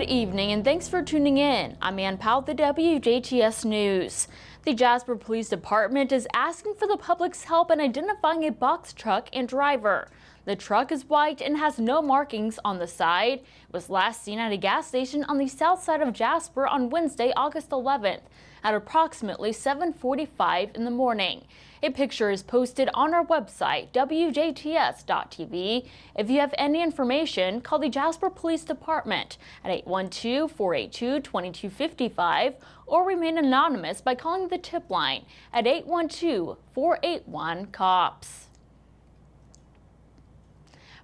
Good evening and thanks for tuning in. I'm Ann Powell, the WJTS News. The Jasper Police Department is asking for the public's help in identifying a box truck and driver. The truck is white and has no markings on the side. It was last seen at a gas station on the south side of Jasper on Wednesday, August 11th at approximately 7:45 in the morning. A picture is posted on our website, WJTS.tv. If you have any information, call the Jasper Police Department at 812-482-2255 or remain anonymous by calling the tip line at 812-481-COPS.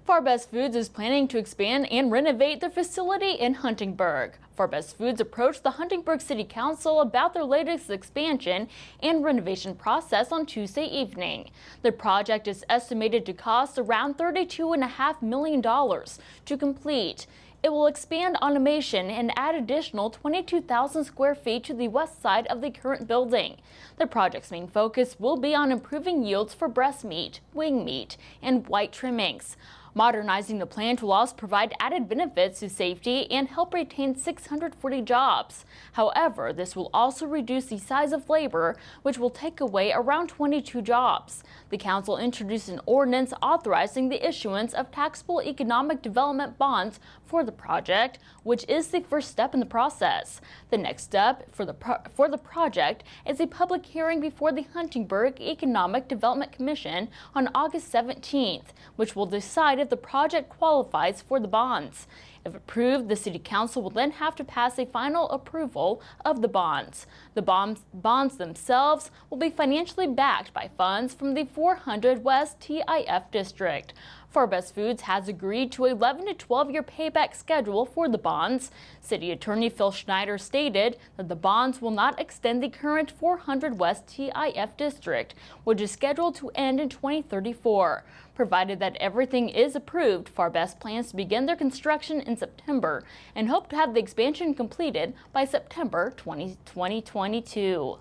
Forbes Foods is planning to expand and renovate their facility in Huntingburg. Forbes Foods approached the Huntingburg City Council about their latest expansion and renovation process on Tuesday evening. The project is estimated to cost around $32.5 million to complete. It will expand automation and add additional 22,000 square feet to the west side of the current building. The project's main focus will be on improving yields for breast meat, wing meat, and white trimmings. Modernizing the plant will also provide added benefits to safety and help retain 640 jobs. However, this will also reduce the size of labor, which will take away around 22 jobs. The council introduced an ordinance authorizing the issuance of taxable economic development bonds for the project, which is the first step in the process. The next step for the project is a public hearing before the Huntingburg Economic Development Commission on August 17th, which will decide if the project qualifies for the bonds. If approved, the City Council will then have to pass a final approval of the bonds. The bonds themselves will be financially backed by funds from the 400 West TIF District. Forbes Foods has agreed to a 11 to 12-year payback schedule for the bonds. City Attorney Phil Schneider stated that the bonds will not extend the current 400 West TIF District, which is scheduled to end in 2034. Provided that everything is approved, Forbes plans to begin their construction in September and hope to have the expansion completed by September 2022.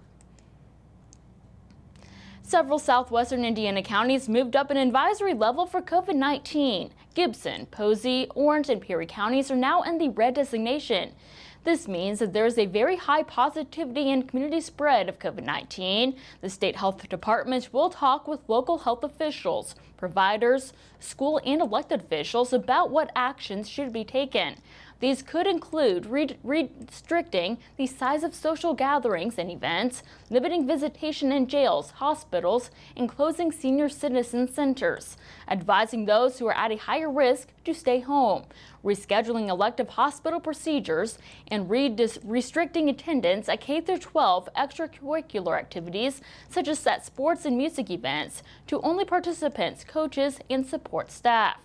Several southwestern Indiana counties moved up an advisory level for COVID-19. Gibson, Posey, Orange, and Perry counties are now in the red designation. This means that there is a very high positivity and community spread of COVID-19. The state health department will talk with local health officials, providers, school and elected officials about what actions should be taken. These could include restricting the size of social gatherings and events, limiting visitation in jails, hospitals, and closing senior citizen centers, advising those who are at a higher risk to stay home, rescheduling elective hospital procedures, and restricting attendance at K-12 extracurricular activities such as at sports and music events to only participants, coaches, and support staff.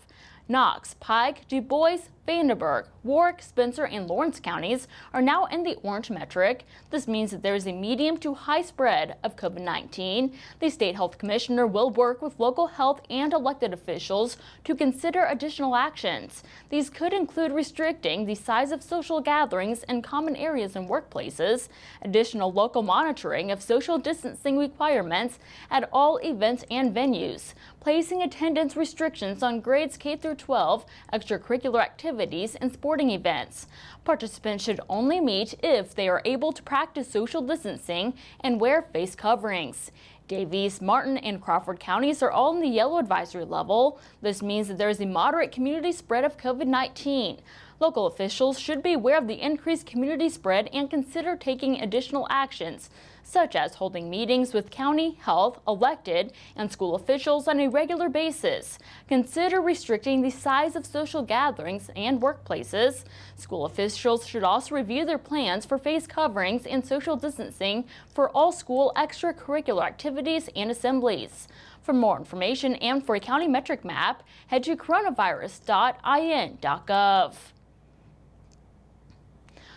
Knox, Pike, Du Bois, Vandenberg, Warwick, Spencer, and Lawrence counties are now in the orange metric. This means that there is a medium to high spread of COVID-19. The state health commissioner will work with local health and elected officials to consider additional actions. These could include restricting the size of social gatherings in common areas and workplaces, additional local monitoring of social distancing requirements at all events and venues, placing attendance restrictions on grades K through 12, extracurricular activities, and sporting events. Participants should only meet if they are able to practice social distancing and wear face coverings. Davies, Martin, and Crawford counties are all in the yellow advisory level. This means that there is a moderate community spread of COVID-19. Local officials should be aware of the increased community spread and consider taking additional actions, such as holding meetings with county, health, elected, and school officials on a regular basis. Consider restricting the size of social gatherings and workplaces. School officials should also review their plans for face coverings and social distancing for all school extracurricular activities and assemblies. For more information and for a county metric map, head to coronavirus.in.gov.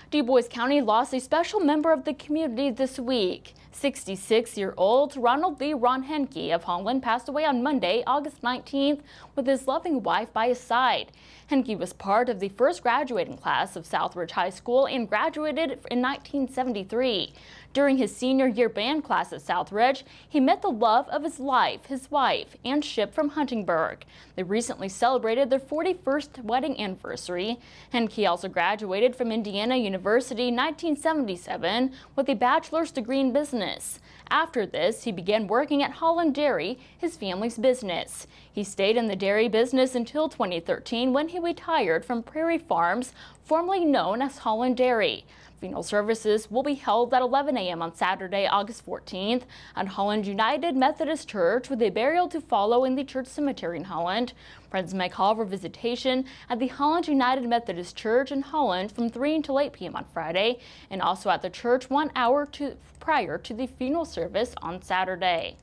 Du Bois County lost a special member of the community this week. 66-year-old Ronald Lee Ron Henke of Holland passed away on Monday, August 19th, with his loving wife by his side. Henke was part of the first graduating class of Southridge High School and graduated in 1973. During his senior year band class at Southridge, he met the love of his life, his wife, and Ship from Huntingburg. They recently celebrated their 41st wedding anniversary. Henke also graduated from Indiana University in 1977 with a bachelor's degree in business. After this, he began working at Holland Dairy, his family's business. He stayed in the dairy business until 2013 when he retired from Prairie Farms, formerly known as Holland Dairy. Funeral services will be held at 11 a.m. on Saturday, August 14th at Holland United Methodist Church, with a burial to follow in the church cemetery in Holland. Friends may call for visitation at the Holland United Methodist Church in Holland from 3 until 8 p.m. on Friday, and also at the church 1 hour prior to the funeral service on Saturday.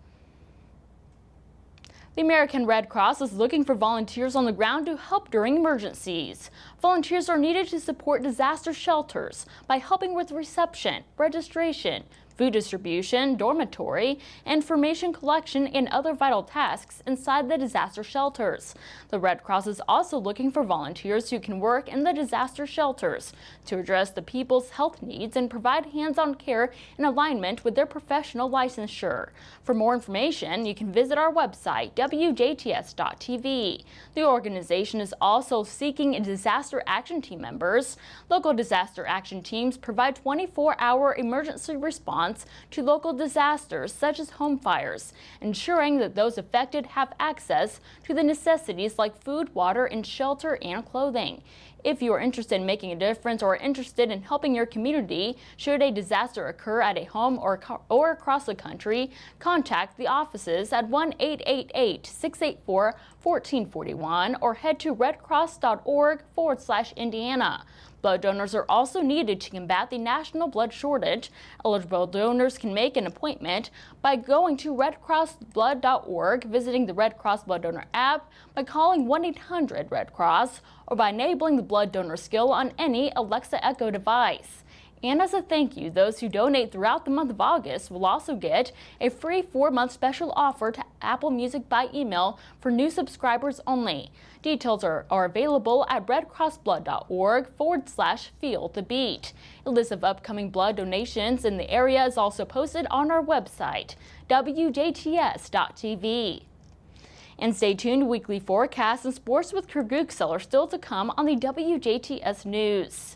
The American Red Cross is looking for volunteers on the ground to help during emergencies. Volunteers are needed to support disaster shelters by helping with reception, registration, food distribution, dormitory, information collection, and other vital tasks inside the disaster shelters. The Red Cross is also looking for volunteers who can work in the disaster shelters to address the people's health needs and provide hands-on care in alignment with their professional licensure. For more information, you can visit our website, WJTS.tv. The organization is also seeking disaster action team members. Local disaster action teams provide 24-hour emergency response to local disasters such as home fires, ensuring that those affected have access to the necessities like food, water, and shelter and clothing. If you are interested in making a difference or interested in helping your community should a disaster occur at a home or across the country, contact the offices at 1-888-684-1441 or head to redcross.org/Indiana. Blood donors are also needed to combat the national blood shortage. Eligible donors can make an appointment by going to redcrossblood.org, visiting the Red Cross Blood Donor app, by calling 1-800-RED-CROSS, or by enabling the blood donor skill on any Alexa Echo device. And as a thank you, those who donate throughout the month of August will also get a free 4-month special offer to Apple Music by email for new subscribers only. Details are available at redcrossblood.org/feel-the-beat. A list of upcoming blood donations in the area is also posted on our website, WJTS.tv. And stay tuned, weekly forecasts and sports with Kirk Guxel are still to come on the WJTS News.